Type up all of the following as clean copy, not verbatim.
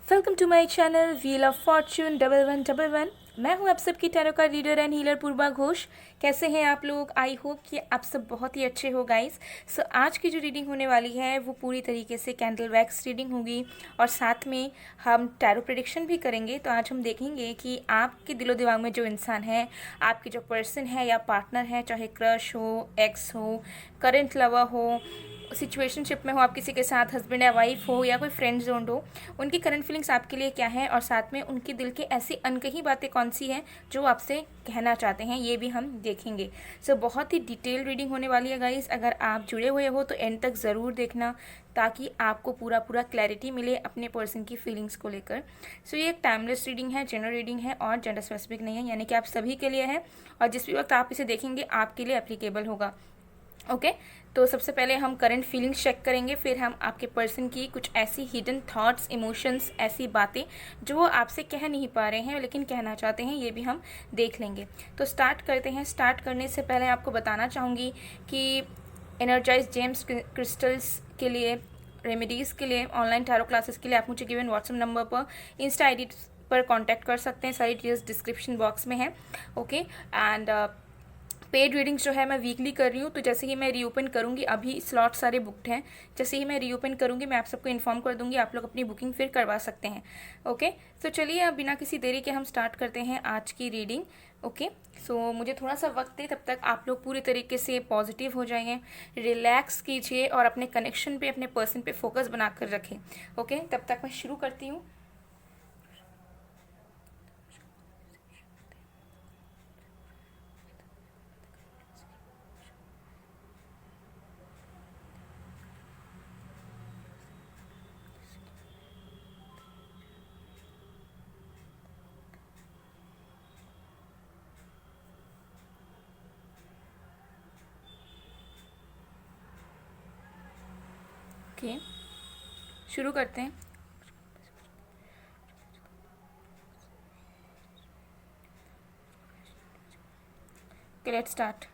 Welcome to my channel wheel of fortune 1111। मैं हूं आप सबकी टैरो का reader and healer Purva Ghosh. कैसे हैं आप लोग? आई होप कि आप सब बहुत ही अच्छे हो गाइस। सो आज की जो रीडिंग होने वाली है वो पूरी तरीके से कैंडल वैक्स रीडिंग होगी और साथ में हम टैरो प्रेडिक्शन भी करेंगे। तो आज हम देखेंगे कि आपके दिलो दिमाग में जो इंसान है, आपके जो पर्सन है या पार्टनर है, चाहे क्रश हो, एक्स हो, करंट लवर हो, सिचुएशनशिप में हो, आप किसी के साथ हस्बैंड या वाइफ हो या कोई फ्रेंड जोन हो, उनकी करंट फीलिंग्स आपके लिए क्या है और साथ में उनके दिल के ऐसी अनकही बातें कौन सी हैं जो आपसे कहना चाहते हैं, ये भी हम देखेंगे। सो बहुत ही डिटेल रीडिंग होने वाली है गाइस। अगर आप जुड़े हुए हो तो एंड तक ज़रूर देखना ताकि आपको पूरा क्लैरिटी मिले अपने पर्सन की फीलिंग्स को लेकर। सो ये एक टाइमलेस रीडिंग है, जनरल रीडिंग है और जेंडर स्पेसिफिक नहीं है, यानी कि आप सभी के लिए है और जिस भी वक्त आप इसे देखेंगे आपके लिए एप्लीकेबल होगा। ओके तो सबसे पहले हम करंट फीलिंग्स चेक करेंगे, फिर हम आपके पर्सन की कुछ ऐसी हिडन थॉट्स, इमोशंस, ऐसी बातें जो वो आपसे कह नहीं पा रहे हैं लेकिन कहना चाहते हैं, ये भी हम देख लेंगे। तो स्टार्ट करते हैं। स्टार्ट करने से पहले आपको बताना चाहूँगी कि एनर्जाइज जेम्स क्रिस्टल्स के लिए, रेमेडीज़ के लिए, ऑनलाइन टैरो क्लासेस के लिए आप मुझे गिवन व्हाट्सएप नंबर पर, इंस्टा आई डी पर कॉन्टैक्ट कर सकते हैं। सारी डिटेल्स डिस्क्रिप्शन बॉक्स में है। ओके एंड पेड रीडिंग्स जो है मैं वीकली कर रही हूँ, तो जैसे ही मैं रीओपन करूँगी, अभी स्लॉट सारे बुकड हैं, जैसे ही मैं रीओपन करूँगी मैं आप सबको इन्फॉर्म कर दूँगी, आप लोग अपनी बुकिंग फिर करवा सकते हैं। ओके तो चलिए अब बिना किसी देरी के हम स्टार्ट करते हैं आज की रीडिंग। ओके सो मुझे थोड़ा सा वक्त दे, तब तक आप लोग पूरी तरीके से पॉजिटिव हो जाइए, रिलैक्स कीजिए और अपने कनेक्शन पे, अपने पर्सन पे फोकस बनाकर रखें। ओके तब तक मैं शुरू करती हूँ। ओके शुरू करते हैं। Okay let's start.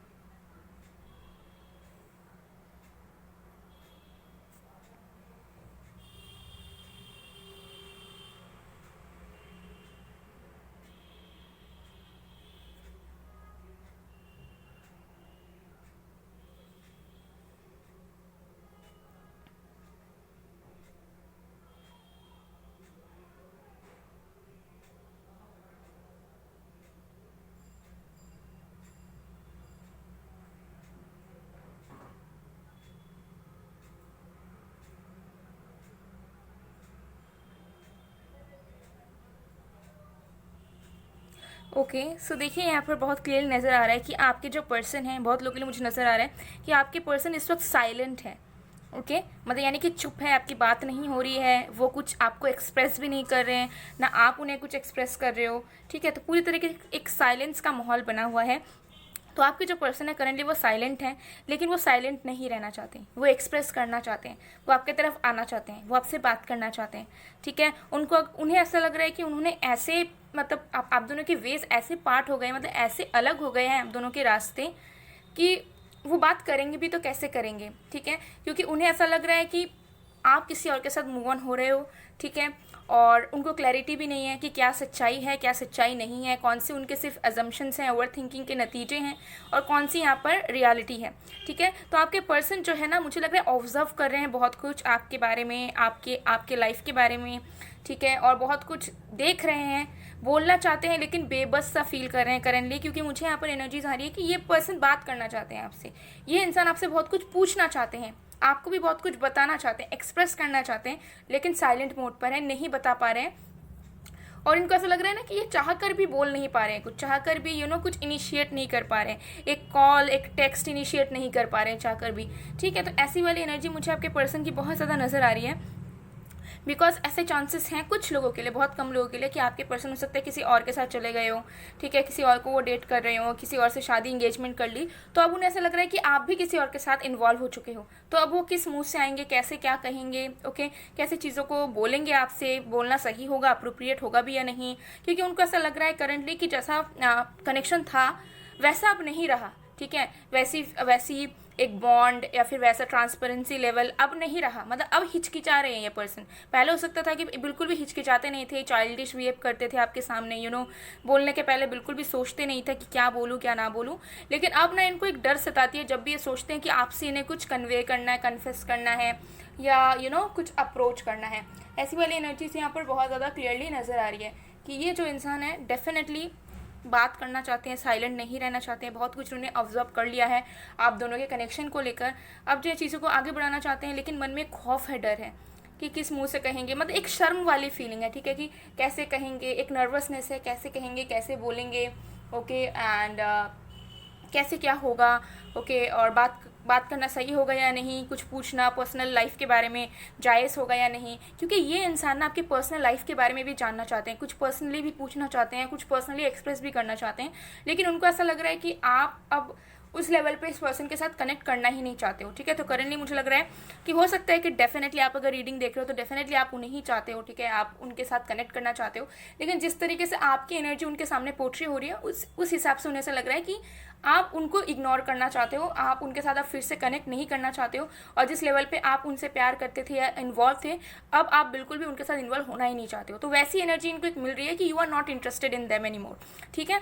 Okay so देखिए यहाँ पर बहुत क्लियर नज़र आ रहा है कि आपके जो पर्सन हैं, बहुत लोगों के लिए मुझे नज़र आ रहा है कि आपके पर्सन इस वक्त साइलेंट है। ओके मतलब यानी कि चुप है, आपकी बात नहीं हो रही है, वो कुछ आपको एक्सप्रेस भी नहीं कर रहे हैं, ना आप उन्हें कुछ एक्सप्रेस कर रहे हो। ठीक है, तो पूरी तरीके से एक साइलेंस का माहौल बना हुआ है। तो आपके जो पर्सन है करंटली वो साइलेंट हैं, लेकिन वो साइलेंट नहीं रहना चाहते, वो एक्सप्रेस करना चाहते हैं, वो आपके तरफ आना चाहते हैं, वो आपसे बात करना चाहते हैं। ठीक है, उन्हें ऐसा लग रहा है कि उन्होंने ऐसे, मतलब आप दोनों के वेज ऐसे पार्ट हो गए, मतलब ऐसे अलग हो गए हैं आप दोनों के रास्ते कि वो बात करेंगे भी तो कैसे करेंगे। ठीक है, क्योंकि उन्हें ऐसा लग रहा है कि आप किसी और के साथ मूव ऑन हो रहे हो। ठीक है, और उनको क्लैरिटी भी नहीं है कि क्या सच्चाई है, क्या सच्चाई नहीं है, कौन से उनके सिर्फ अजम्पशंस हैं, ओवर थिंकिंग के नतीजे हैं और कौन सी यहाँ पर रियलिटी है। ठीक है, तो आपके पर्सन जो है ना, मुझे लग रहा है ऑब्जर्व कर रहे हैं बहुत कुछ आपके बारे में, आपके लाइफ के बारे में। ठीक है, और बहुत कुछ देख रहे हैं, बोलना चाहते हैं लेकिन बेबस सा फील कर रहे हैं करंटली, क्योंकि मुझे यहाँ पर एनर्जीज आ रही है कि ये पर्सन बात करना चाहते हैं आपसे, ये इंसान आपसे बहुत कुछ पूछना चाहते हैं, आपको भी बहुत कुछ बताना चाहते हैं, एक्सप्रेस करना चाहते हैं, लेकिन साइलेंट मोड पर है, नहीं बता पा रहे हैं। और इनको ऐसा लग रहा है ना कि ये चाह कर भी बोल नहीं पा रहे हैं, कुछ चाह कर भी कुछ इनिशिएट नहीं कर पा रहे हैं, एक कॉल, एक टेक्स्ट इनिशिएट नहीं कर पा रहे हैं चाह कर भी। ठीक है, तो ऐसी वाली एनर्जी मुझे आपके पर्सन की बहुत ज़्यादा नज़र आ रही है। बिकॉज ऐसे चांसेस हैं कुछ लोगों के लिए, बहुत कम लोगों के लिए, कि आपके पर्सन हो सकता है किसी और के साथ चले गए हो। ठीक है, किसी और को वो डेट कर रहे हो, किसी और से शादी इंगेजमेंट कर ली, तो अब उन्हें ऐसा लग रहा है कि आप भी किसी और के साथ इन्वॉल्व हो चुके हो। तो अब वो किस मुंह से आएंगे, कैसे क्या कहेंगे, ओके कैसे चीज़ों को बोलेंगे, आपसे बोलना सही होगा, अप्रोप्रिएट होगा भी या नहीं, क्योंकि उनको ऐसा लग रहा है करंटली कि जैसा कनेक्शन था वैसा अब नहीं रहा। ठीक है। वैसी एक बॉन्ड या फिर वैसा ट्रांसपेरेंसी लेवल अब नहीं रहा, मतलब अब हिचकिचा रहे हैं ये पर्सन। पहले हो सकता था कि बिल्कुल भी हिचकिचाते नहीं थे, चाइल्डिश बिहेव करते थे आपके सामने, बोलने के पहले बिल्कुल भी सोचते नहीं था कि क्या बोलूँ क्या ना बोलूँ। लेकिन अब ना इनको एक डर सताती है जब भी ये सोचते हैं कि आपसे इन्हें कुछ कन्वे करना है, कन्फेस करना है, या कुछ अप्रोच करना है। ऐसी वाली एनर्जीज यहाँ पर बहुत ज़्यादा क्लियरली नज़र आ रही है कि ये जो इंसान है डेफिनेटली बात करना चाहते हैं, साइलेंट नहीं रहना चाहते हैं। बहुत कुछ उन्हें ऑब्जर्व कर लिया है आप दोनों के कनेक्शन को लेकर। अब जो चीज़ों को आगे बढ़ाना चाहते हैं, लेकिन मन में खौफ है, डर है कि किस मुंह से कहेंगे, मतलब एक शर्म वाली फीलिंग है, ठीक है, कि कैसे कहेंगे, एक नर्वसनेस है, कैसे कहेंगे, कैसे बोलेंगे, ओके, एंड कैसे क्या होगा, ओके, और बात करना सही होगा या नहीं, कुछ पूछना पर्सनल लाइफ के बारे में जायज़ होगा या नहीं, क्योंकि ये इंसान ना आपकी पर्सनल लाइफ के बारे में भी जानना चाहते हैं, कुछ पर्सनली भी पूछना चाहते हैं, कुछ पर्सनली एक्सप्रेस भी करना चाहते हैं। लेकिन उनको ऐसा लग रहा है कि आप अब उस लेवल पे इस पर्सन के साथ कनेक्ट करना ही नहीं चाहते हो, ठीक है। तो करंटली मुझे लग रहा है कि हो सकता है कि डेफिनेटली आप अगर रीडिंग देख रहे हो तो डेफिनेटली आप उन्हें ही चाहते हो, ठीक है, आप उनके साथ कनेक्ट करना चाहते हो। लेकिन जिस तरीके से आपकी एनर्जी उनके सामने पोर्ट्रे हो रही है, उस हिसाब से उन्हें ऐसा लग रहा है कि आप उनको इग्नोर करना चाहते हो, आप उनके साथ अब फिर से कनेक्ट नहीं करना चाहते हो, और जिस लेवल पे आप उनसे प्यार करते थे या इन्वॉल्व थे, अब आप बिल्कुल भी उनके साथ इन्वॉल्व होना ही नहीं चाहते हो। तो वैसी एनर्जी इनको एक मिल रही है कि you are not interested in them any more, ठीक है।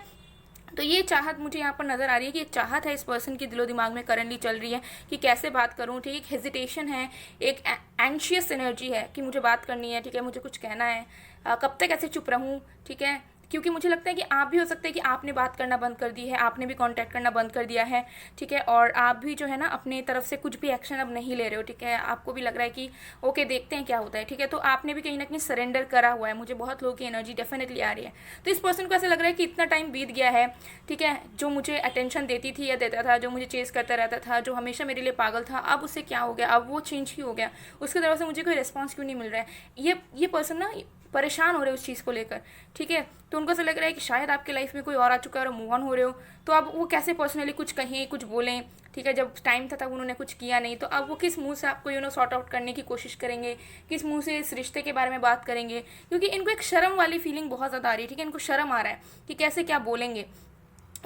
तो ये चाहत मुझे यहाँ पर नज़र आ रही है कि एक चाहत है इस पर्सन की दिलो दिमाग में करंटली चल रही है कि कैसे बात करूँ, ठीक है। एक हेजिटेशन है, एक एंशियस एनर्जी है कि मुझे बात करनी है, ठीक है, मुझे कुछ कहना है, कब तक ऐसे चुप रहूँ, ठीक है। क्योंकि मुझे लगता है कि आप भी हो सकता है कि आपने बात करना बंद कर दी है, आपने भी कांटेक्ट करना बंद कर दिया है, ठीक है, और आप भी जो है ना अपने तरफ से कुछ भी एक्शन अब नहीं ले रहे हो, ठीक है। आपको भी लग रहा है कि ओके देखते हैं क्या होता है, ठीक है। तो आपने भी कहीं ना कहीं सरेंडर करा हुआ है, मुझे बहुत लोगों की एनर्जी डेफिनेटली आ रही है। तो इस पर्सन को ऐसा लग रहा है कि इतना टाइम बीत गया है, ठीक है, जो मुझे अटेंशन देती थी या देता था, जो मुझे चेस करता रहता था, जो हमेशा मेरे लिए पागल था, अब उससे क्या हो गया, अब वो चेंज ही हो गया, उसकी तरफ से मुझे कोई रिस्पॉन्स क्यों नहीं मिल रहा है। ये पर्सन ना परेशान हो रहे हो उस चीज़ को लेकर, ठीक है। तो उनको ऐसा लग रहा है कि शायद आपके लाइफ में कोई और आ चुका है और मूव ऑन हो रहे हो, तो अब वो कैसे पर्सनली कुछ कहें, कुछ बोलें, ठीक है। जब टाइम था तब उन्होंने कुछ किया नहीं, तो अब वो किस मुंह से आपको सॉर्ट आउट करने की कोशिश करेंगे, किस मुंह से इस रिश्ते के बारे में बात करेंगे, क्योंकि इनको एक शर्म वाली फीलिंग बहुत ज़्यादा आ रही है, ठीक है। इनको शर्म आ रहा है कि कैसे क्या बोलेंगे,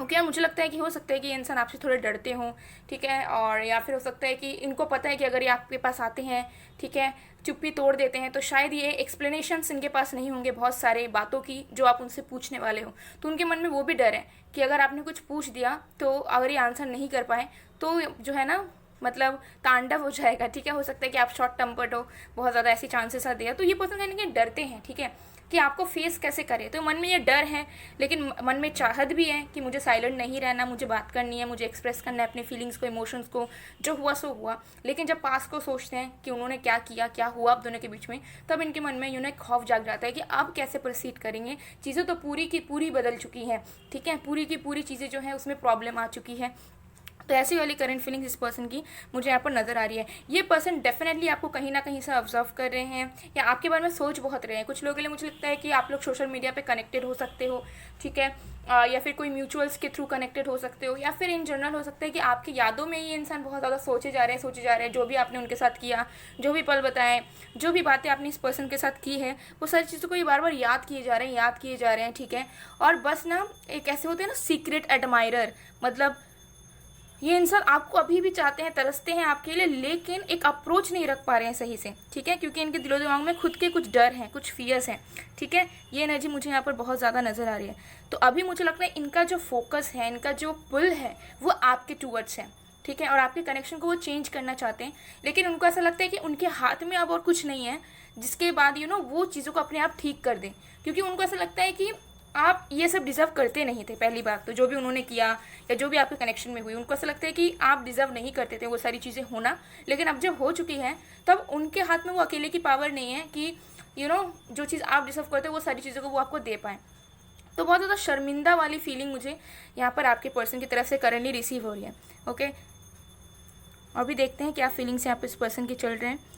ओके। मुझे लगता है कि हो सकता है कि ये इंसान आपसे थोड़े डरते हों, ठीक है, और या फिर हो सकता है कि इनको पता है कि अगर ये आपके पास आते हैं, ठीक है, चुप्पी तोड़ देते हैं, तो शायद ये एक्सप्लेनेशंस इनके पास नहीं होंगे बहुत सारे बातों की जो आप उनसे पूछने वाले हो। तो उनके मन में वो भी डर है कि अगर आपने कुछ पूछ दिया तो अगर ये आंसर नहीं कर पाए तो जो है ना मतलब तांडव हो जाएगा, ठीक है। हो सकता है कि आप शॉर्ट टेम्पर्ड हो, बहुत ज़्यादा ऐसी चांसेस आ दिया। तो ये पर्सन कहीं ना कहीं डरते हैं, ठीक है, कि आपको फेस कैसे करे। तो मन में ये डर है, लेकिन मन में चाहत भी है कि मुझे साइलेंट नहीं रहना, मुझे बात करनी है, मुझे एक्सप्रेस करना है अपने फीलिंग्स को, इमोशंस को, जो हुआ सो हुआ। लेकिन जब पास को सोचते हैं कि उन्होंने क्या किया, क्या हुआ आप दोनों के बीच में, तब इनके मन में एक खौफ जाग जाता है कि अब कैसे प्रोसीड करेंगे। चीज़ें तो पूरी की पूरी बदल चुकी हैं, ठीक है, पूरी की पूरी चीज़ें जो है उसमें प्रॉब्लम आ चुकी है। तो ऐसी वाली करंट फीलिंग्स इस पर्सन की मुझे यहाँ पर नज़र आ रही है। ये पर्सन डेफिनेटली आपको कहीं ना कहीं से ऑब्जर्व कर रहे हैं या आपके बारे में सोच बहुत रहे हैं। कुछ लोगों के लिए मुझे लगता है कि आप लोग सोशल मीडिया पे कनेक्टेड हो सकते हो, ठीक है, या फिर कोई म्यूचुअल्स के थ्रू कनेक्टेड हो सकते हो, या फिर इन जनरल हो सकता है कि आपकी यादों में ये इंसान बहुत ज़्यादा सोचे जा रहे हैं, जो भी आपने उनके साथ किया, जो भी पल बताएं, जो भी बातें आपने इस पर्सन के साथ की है, वो सारी चीज़ों को ये बार बार याद किए जा रहे हैं, ठीक है। और बस ना एक ऐसे होते हैं ना सीक्रेट एडमायरर, मतलब ये इंसान आपको अभी भी चाहते हैं, तरसते हैं आपके लिए, लेकिन एक अप्रोच नहीं रख पा रहे हैं सही से, ठीक है, क्योंकि इनके दिलो दिमाग में खुद के कुछ डर हैं, कुछ फियर्स हैं, ठीक है। ये एनर्जी मुझे यहाँ पर बहुत ज़्यादा नज़र आ रही है। तो अभी मुझे लगता है इनका जो फोकस है, इनका जो पुल है, वो आपके टूवर्ड्स है, ठीक है, और आपके कनेक्शन को वो चेंज करना चाहते हैं। लेकिन उनको ऐसा लगता है कि उनके हाथ में अब और कुछ नहीं है जिसके बाद वो चीज़ों को अपने आप ठीक कर दें, क्योंकि उनको ऐसा लगता है कि आप ये सब डिज़र्व करते नहीं थे। पहली बात तो जो भी उन्होंने किया या जो भी आपके कनेक्शन में हुई, उनको ऐसा लगता है कि आप डिज़र्व नहीं करते थे वो सारी चीज़ें होना। लेकिन अब जब हो चुकी है तब उनके हाथ में वो अकेले की पावर नहीं है कि जो चीज़ आप डिज़र्व करते हो वो सारी चीज़ों को वो आपको दे पाएँ। तो बहुत ज़्यादा शर्मिंदा वाली फीलिंग मुझे यहाँ पर आपके पर्सन की तरफ से करंटली रिसीव हो रही है, ओके। और भी देखते हैं क्या फीलिंग्स यहाँ पर इस पर्सन के चल रहे हैं।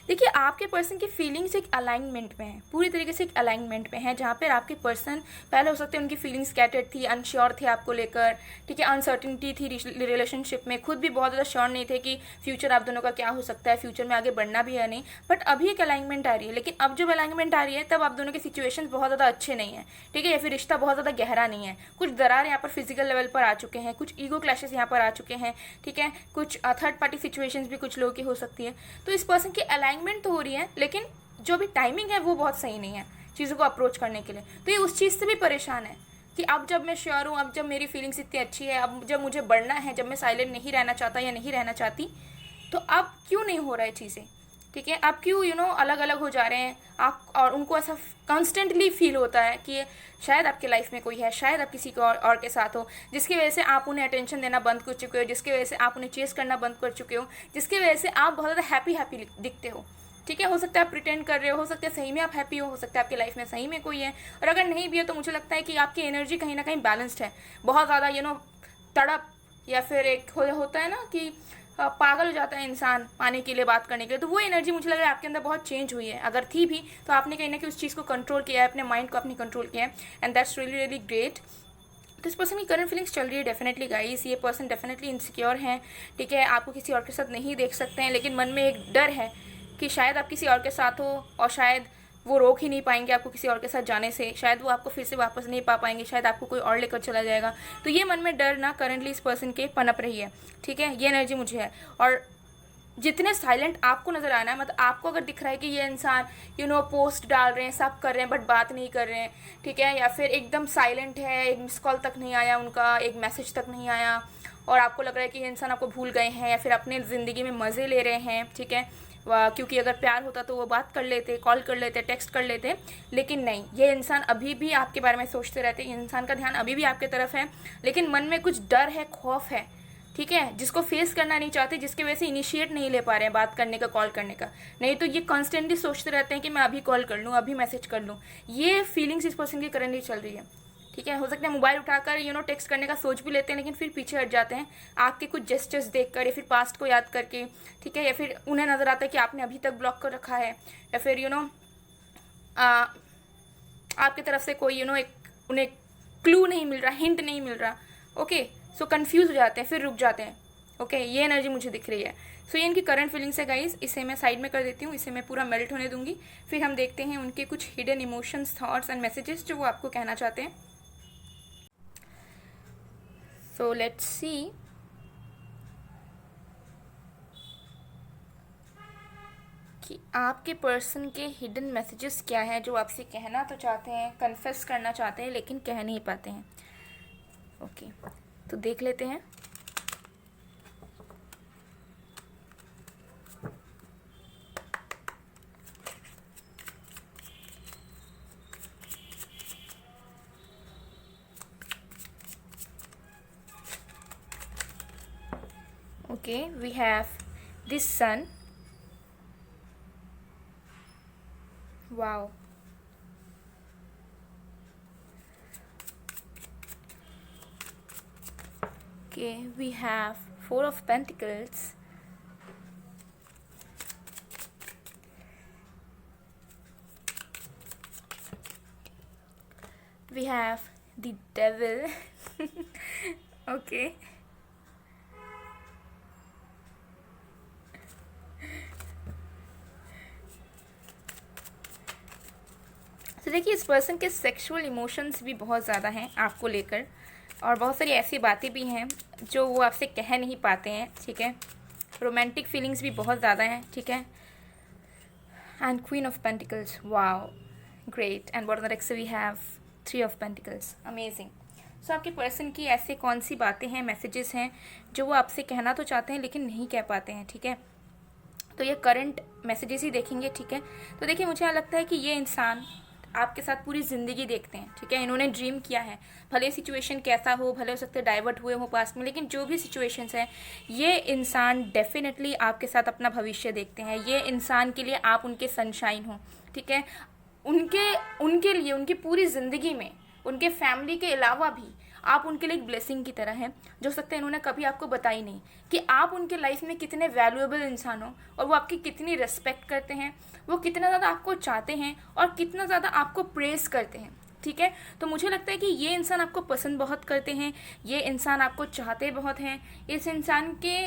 देखिए आपके पर्सन की फीलिंग्स एक अलाइनमेंट में है, पूरी तरीके से एक अलाइनमेंट में है, जहाँ पर आपके पर्सन पहले हो सकते हैं उनकी फीलिंग्स स्कैटर्ड थी, अनश्योर थे आपको लेकर, ठीक है, अनसर्टिनिटी थी रिलेशनशिप में, खुद भी बहुत ज़्यादा श्योर नहीं थे कि फ्यूचर आप दोनों का क्या हो सकता है, फ्यूचर में आगे बढ़ना भी है नहीं, बट अभी एक अलाइनमेंट आ रही है। लेकिन अब जब अलाइनमेंट आ रही है तब आप दोनों के सिचुएशन बहुत ज़्यादा अच्छे नहीं है, ठीक है, या फिर रिश्ता बहुत ज़्यादा गहरा नहीं है, कुछ दरार यहाँ पर फिजिकल लेवल पर आ चुके हैं, कुछ ईगो क्लैशेस यहाँ पर आ चुके हैं, ठीक है, कुछ थर्ड पार्टी सिचुएशंस भी कुछ लोगों की हो सकती है। तो इस पर्सन की अलाइनमेंट तो हो रही है, लेकिन जो भी टाइमिंग है वो बहुत सही नहीं है चीज़ों को अप्रोच करने के लिए। तो ये उस चीज़ से भी परेशान है कि अब जब मैं श्योर हूँ, अब जब मेरी फीलिंग्स इतनी अच्छी है, अब जब मुझे बढ़ना है, जब मैं साइलेंट नहीं रहना चाहता या नहीं रहना चाहती, तो अब क्यों नहीं हो रहा है चीज़ें, ठीक है, अब क्यों अलग अलग हो जा रहे हैं आप, और उनको ऐसा कॉन्स्टेंटली फील होता है कि शायद आपके लाइफ में कोई है, शायद आप किसी को और के साथ हो, जिसकी वजह से आप उन्हें अटेंशन देना बंद कर चुके हो, जिसकी वजह से आप उन्हें चेस करना बंद कर चुके हो, जिसकी वजह से आप बहुत ज़्यादा हैप्पी दिखते हो, ठीक है। हो सकता है आप प्रिटेंड कर रहे हो सकता है सही में आप हैप्पी हो सकता है आपकी लाइफ में सही में कोई है, और अगर नहीं भी है तो मुझे लगता है कि आपकी एनर्जी कहीं ना कहीं बैलेंस्ड है, बहुत ज़्यादा तड़प, या फिर एक होता है ना कि पागल हो जाता है इंसान पाने के लिए, बात करने के लिए, तो वो एनर्जी मुझे लग रहा है आपके अंदर बहुत चेंज हुई है। अगर थी भी तो आपने कहीं ना कहीं उस चीज़ को कंट्रोल किया है, अपने माइंड को आपने कंट्रोल किया है, and that's really really great. तो इस पर्सन की करंट फीलिंग्स चल रही है डेफिनेटली गाइस, ये पर्सन डेफिनेटली इनसिक्योर हैं, ठीक है, आपको किसी और के साथ नहीं देख सकते हैं, लेकिन मन में एक डर है कि शायद आप किसी और के साथ हो और शायद वो रोक ही नहीं पाएंगे आपको किसी और के साथ जाने से, शायद वो आपको फिर से वापस नहीं पा पाएंगे, शायद आपको कोई और लेकर चला जाएगा। तो ये मन में डर ना करंटली इस पर्सन के पनप रही है, ठीक है, ये एनर्जी मुझे है। और जितने साइलेंट आपको नज़र आना है, मतलब आपको अगर दिख रहा है कि ये इंसान पोस्ट डाल रहे हैं, सब कर रहे हैं, बट बात नहीं कर रहे हैं, ठीक है, या फिर एकदम साइलेंट है, एक मिस कॉल तक नहीं आया उनका, एक मैसेज तक नहीं आया, और आपको लग रहा है कि ये इंसान आपको भूल गए हैं या फिर अपने ज़िंदगी में मज़े ले रहे हैं, ठीक है, क्योंकि अगर प्यार होता तो वो बात कर लेते, कॉल कर लेते, टेक्स्ट कर लेते, लेकिन नहीं, ये इंसान अभी भी आपके बारे में सोचते रहते हैं, इंसान का ध्यान अभी भी आपके तरफ है, लेकिन मन में कुछ डर है, खौफ है, ठीक है, जिसको फेस करना नहीं चाहते, जिसकी वजह से इनिशिएट नहीं ले पा रहे हैं बात करने का, कॉल करने का। नहीं तो ये कॉन्स्टेंटली सोचते रहते हैं कि मैं अभी कॉल कर लूँ, अभी मैसेज कर लूँ। ये फीलिंग्स इस पर्सन की करंटली चल रही है, ठीक है। हो सकता है मोबाइल उठाकर टेक्स्ट करने का सोच भी लेते हैं, लेकिन फिर पीछे हट जाते हैं आपके कुछ जेस्चर्स देखकर, या फिर पास्ट को याद करके, ठीक है, या फिर उन्हें नज़र आता है कि आपने अभी तक ब्लॉक कर रखा है, या फिर आपकी तरफ से कोई एक उन्हें क्लू नहीं मिल रहा, हिंट नहीं मिल रहा, ओके, सो कंफ्यूज हो जाते हैं, फिर रुक जाते हैं, ओके, ये एनर्जी मुझे दिख रही है। सो ये इनकी करंट फीलिंग्स है गाइस, इसे मैं साइड में कर देती हूँ, इसे मैं पूरा मेल्ट होने दूंगी, फिर हम देखते हैं उनके कुछ hidden emotions, thoughts and messages जो वो आपको कहना चाहते हैं। सो लेट्स सी कि आपके पर्सन के हिडन मैसेजेस क्या हैं जो आपसे कहना तो चाहते हैं, कन्फेस करना चाहते हैं, लेकिन कह नहीं पाते हैं। ओके, तो देख लेते हैं। Okay, we have this sun. Wow. Okay, we have Four of Pentacles. We have the Devil. Okay. तो देखिए इस पर्सन के सेक्सुअल इमोशंस भी बहुत ज़्यादा हैं आपको लेकर, और बहुत सारी ऐसी बातें भी हैं जो वो आपसे कह नहीं पाते हैं, ठीक है। रोमांटिक फीलिंग्स भी बहुत ज़्यादा हैं, ठीक है। And queen of pentacles, wow, great. And what next we have three of pentacles, amazing. So आपके पर्सन की ऐसे कौन सी बातें हैं, मैसेजेस हैं जो वो आपसे कहना तो चाहते हैं लेकिन नहीं कह पाते हैं, ठीक है। तो ये करंट मैसेजेस ही देखेंगे, ठीक है। तो देखिए मुझे यहाँ लगता है कि ये इंसान आपके साथ पूरी ज़िंदगी देखते हैं, ठीक है। इन्होंने ड्रीम किया है, भले सिचुएशन कैसा हो, भले हो सकते डाइवर्ट हुए हो पास्ट में, लेकिन जो भी सिचुएशंस हैं, ये इंसान डेफिनेटली आपके साथ अपना भविष्य देखते हैं। ये इंसान के लिए आप उनके सनशाइन हो, ठीक है। उनके लिए उनकी पूरी ज़िंदगी में उनके फैमिली के अलावा भी आप उनके लिए एक ब्लेसिंग की तरह हैं, जो हो सकता है इन्होंने कभी आपको बताई नहीं कि आप उनके लाइफ में कितने वैल्यूएबल इंसान हो और वो आपकी कितनी रिस्पेक्ट करते हैं, वो कितना ज़्यादा आपको चाहते हैं और कितना ज़्यादा आपको प्रेज़ करते हैं। ठीक है, तो मुझे लगता है कि ये इंसान आपको पसंद बहुत करते हैं, ये इंसान आपको चाहते बहुत हैं, इस इंसान के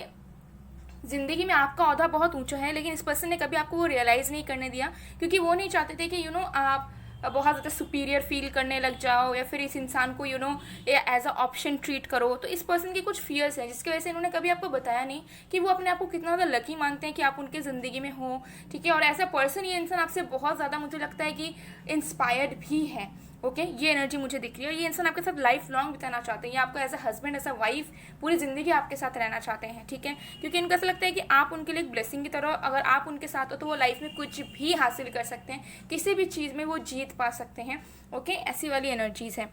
ज़िंदगी में आपका ओहदा बहुत ऊंचा है, लेकिन इस पर्सन ने कभी आपको वो रियलाइज़ नहीं करने दिया, क्योंकि वो नहीं चाहते थे कि आप बहुत ज़्यादा सुपीरियर फील करने लग जाओ या फिर इस इंसान को एज अ ऑप्शन ट्रीट करो। तो इस पर्सन के कुछ फियर्स हैं जिसकी वजह से इन्होंने कभी आपको बताया नहीं कि वो अपने आप को कितना ज़्यादा लकी मानते हैं कि आप उनके ज़िंदगी में हो। ठीक है, और एज अ पर्सन ये इंसान आपसे बहुत ज़्यादा मुझे लगता है कि इंस्पायर्ड भी है। ओके, ये एनर्जी मुझे दिख रही है और ये इंसान आपके साथ लाइफ लॉन्ग बिताना चाहते हैं, ये आपको as a husband as a wife पूरी ज़िंदगी आपके साथ रहना चाहते हैं। ठीक है, क्योंकि इनको ऐसा लगता है कि आप उनके लिए एक ब्लेसिंग की तरह, अगर आप उनके साथ हो तो वो लाइफ में कुछ भी हासिल कर सकते हैं, किसी भी चीज़ में वो जीत पा सकते हैं। ओके, ऐसी वाली एनर्जीज़ हैं।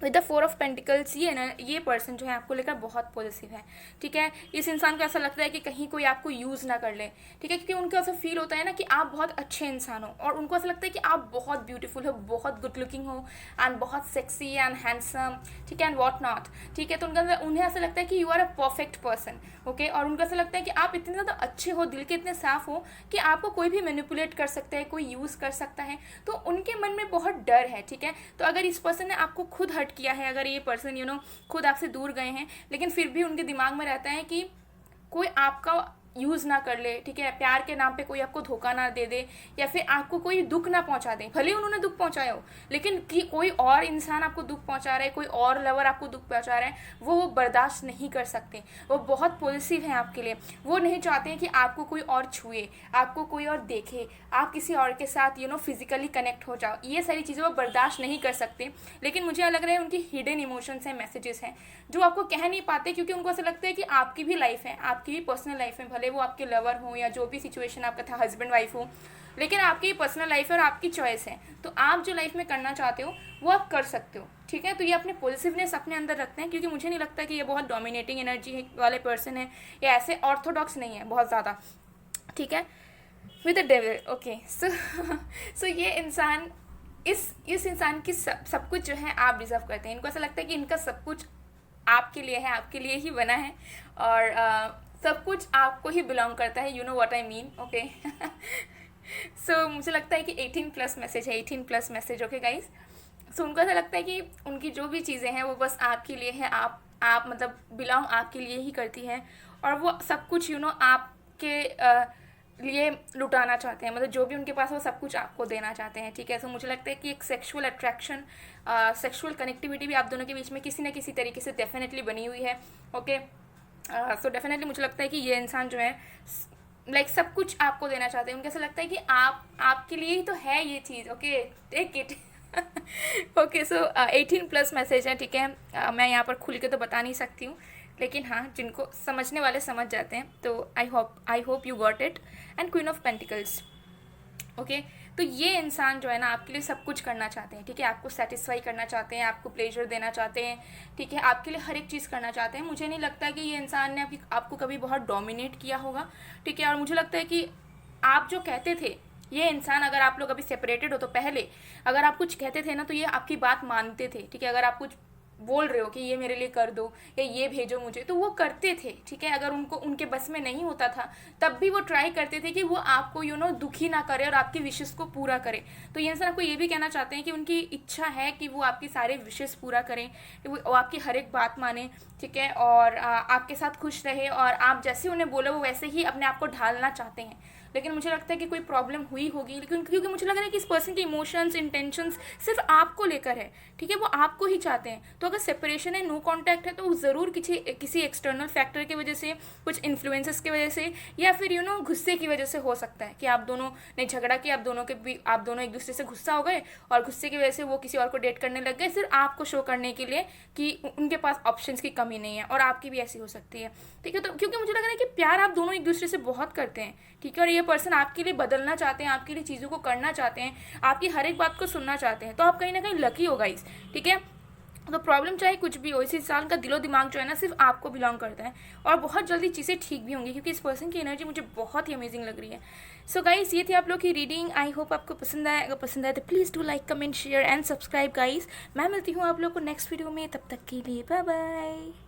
विद द 4 ऑफ पेंटिकल्स ये पर्सन जो है आपको लेकर बहुत पॉजिटिव है। ठीक है, इस इंसान को ऐसा लगता है कि कहीं कोई आपको यूज़ ना कर ले। ठीक है, क्योंकि उनको ऐसा फील होता है ना कि आप बहुत अच्छे इंसान हो और उनको ऐसा लगता है कि आप बहुत ब्यूटीफुल हो, बहुत गुड लुकिंग हो एंड बहुत सेक्सी एंड हैंडसम। ठीक है, एंड वॉट नॉट। ठीक है, तो उन्हें ऐसा लगता है कि you are a perfect person. Okay, और उनको ऐसा लगता है कि आप इतने ज़्यादा अच्छे हो, दिल के इतने साफ हो कि आपको कोई भी मैनिपुलेट कर सकता है, कोई यूज़ कर सकता है। तो उनके मन में बहुत डर है। ठीक है, तो अगर इस पर्सन ने आपको खुद हर्ट किया है, अगर ये पर्सन खुद आपसे दूर गए हैं, लेकिन फिर भी उनके दिमाग में रहता है कि कोई आपका यूज़ ना कर ले। ठीक है, प्यार के नाम पे कोई आपको धोखा ना दे दे या फिर आपको कोई दुख ना पहुंचा दे, भले उन्होंने दुख पहुंचाया हो, लेकिन कि कोई और इंसान आपको दुख पहुंचा रहा है, कोई और लवर आपको दुख पहुंचा रहा है, वो बर्दाश्त नहीं कर सकते। वो बहुत पॉजिटिव हैं आपके लिए, वो नहीं चाहते हैं कि आपको कोई और छुए, आपको कोई और देखे, आप किसी और के साथ फिजिकली कनेक्ट हो जाओ। ये सारी चीज़ें वो बर्दाश्त नहीं कर सकते। लेकिन मुझे लग रहा है उनकी हिडन इमोशंस हैं, मैसेजेस हैं जो आपको कह नहीं पाते, क्योंकि उनको ऐसा लगता है कि आपकी भी लाइफ है, आपकी भी पर्सनल लाइफ है, भले वो आपके लवर हो या जो भी सिचुएशन आपका था, हस्बैंड वाइफ हो, लेकिन आपकी पर्सनल लाइफ है और आपकी चॉइस है। तो आप जो लाइफ में करना चाहते हो वो आप कर सकते हो। ठीक है, तो ये अपने पॉजिटिवनेस अपने अंदर रखते हैं, क्योंकि मुझे नहीं लगता कि ये बहुत डोमिनेटिंग एनर्जी वाले पर्सन है या ऐसे ऑर्थोडॉक्स नहीं है बहुत ज़्यादा। ठीक है, विद द डेविल। ओके, सो ये इंसान इस इंसान की सब कुछ जो है आप डिजर्व करते हैं। इनको ऐसा लगता है कि इनका सब कुछ आपके लिए है, आपके लिए ही बना है और सब कुछ आपको ही बिलोंग करता है। You know what I mean. Okay, so मुझे लगता है कि 18+ मैसेज है, 18+ मैसेज। ओके गाइज, सो उनको ऐसा लगता है कि उनकी जो भी चीज़ें हैं वो बस आपके लिए है, आप मतलब बिलोंग आपके लिए ही करती है और वो सब कुछ आपके लिए लुटाना चाहते हैं, मतलब जो भी उनके पास हो सब कुछ आपको देना चाहते हैं। ठीक है, सो मुझे लगता है कि एक सेक्सुअल अट्रैक्शन, सेक्सुअल कनेक्टिविटी भी आप दोनों के बीच में किसी न किसी तरीके से डेफिनेटली बनी हुई है। ओके, सो डेफिनेटली मुझे लगता है कि ये इंसान जो है लाइक सब कुछ आपको देना चाहते हैं। उनको ऐसा लगता है कि आपके लिए ही तो है ये चीज़। Okay, take it. Okay, so 18+ message है। ठीक है, मैं यहाँ पर खुल के तो बता नहीं सकती हूँ, लेकिन हाँ, जिनको समझने वाले समझ जाते हैं। तो I hope you got it. And queen of pentacles. Okay, तो ये इंसान जो है ना आपके लिए सब कुछ करना चाहते हैं। ठीक है, आपको सेटिस्फाई करना चाहते हैं, आपको प्लेजर देना चाहते हैं। ठीक है, आपके लिए हर एक चीज़ करना चाहते हैं। मुझे नहीं लगता कि ये इंसान ने आपको कभी बहुत डोमिनेट किया होगा। ठीक है, और मुझे लगता है कि आप जो कहते थे, ये इंसान अगर आप लोग अभी सेपरेटेड हो तो पहले अगर आप कुछ कहते थे ना तो ये आपकी बात मानते थे। ठीक है, अगर आप कुछ बोल रहे हो कि ये मेरे लिए कर दो या ये भेजो मुझे, तो वो करते थे। ठीक है, अगर उनको उनके बस में नहीं होता था तब भी वो ट्राई करते थे कि वो आपको दुखी ना करे और आपकी विशेस को पूरा करे। तो ये इंसान आपको ये भी कहना चाहते हैं कि उनकी इच्छा है कि वो आपकी सारे विशेस पूरा करें, वो आपकी हर एक बात माने। ठीक है, और आपके साथ खुश रहे और आप जैसे उन्हें बोले वो वैसे ही अपने आप को ढालना चाहते हैं। लेकिन मुझे लगता है कि कोई प्रॉब्लम हुई होगी, लेकिन क्योंकि मुझे लग रहा है कि इस पर्सन के इमोशंस, इंटेंशंस सिर्फ आपको लेकर है। ठीक है, वो आपको ही चाहते हैं। तो अगर सेपरेशन है, नो कांटेक्ट है, तो ज़रूर किसी एक्सटर्नल फैक्टर की वजह से, कुछ इन्फ्लुएंसेस की वजह से या फिर गुस्से की वजह से हो सकता है कि आप दोनों ने झगड़ा किया, आप दोनों एक दूसरे से गुस्सा हो गए और गुस्से की वजह से वो किसी और को डेट करने लग गए, सिर्फ आपको शो करने के लिए कि उनके पास ऑप्शंस की कमी नहीं है। और आपकी भी ऐसी हो सकती है। ठीक है, तो क्योंकि मुझे लग रहा है कि प्यार आप दोनों एक दूसरे से बहुत करते हैं। ठीक है, और ये पर्सन आपके लिए बदलना चाहते हैं, आपके लिए चीज़ों को करना चाहते हैं, आपकी हर एक बात को सुनना चाहते हैं। तो आप कहीं ना कहीं लकी हो गाइस। ठीक है, तो प्रॉब्लम चाहे कुछ भी हो, इस इंसान का दिलो दिमाग जो है ना सिर्फ आपको बिलोंग करता है, और बहुत जल्दी चीज़ें ठीक भी होंगी क्योंकि इस पर्सन की एनर्जी मुझे बहुत ही अमेजिंग लग रही है। सो गाइस, ये थी आप लोग की रीडिंग। आई होप आपको पसंद आए। अगर पसंद आए तो please do like, comment, share and subscribe guys. मैं मिलती हूँ आप लोग को नेक्स्ट वीडियो में, तब तक के लिए बाय बाय।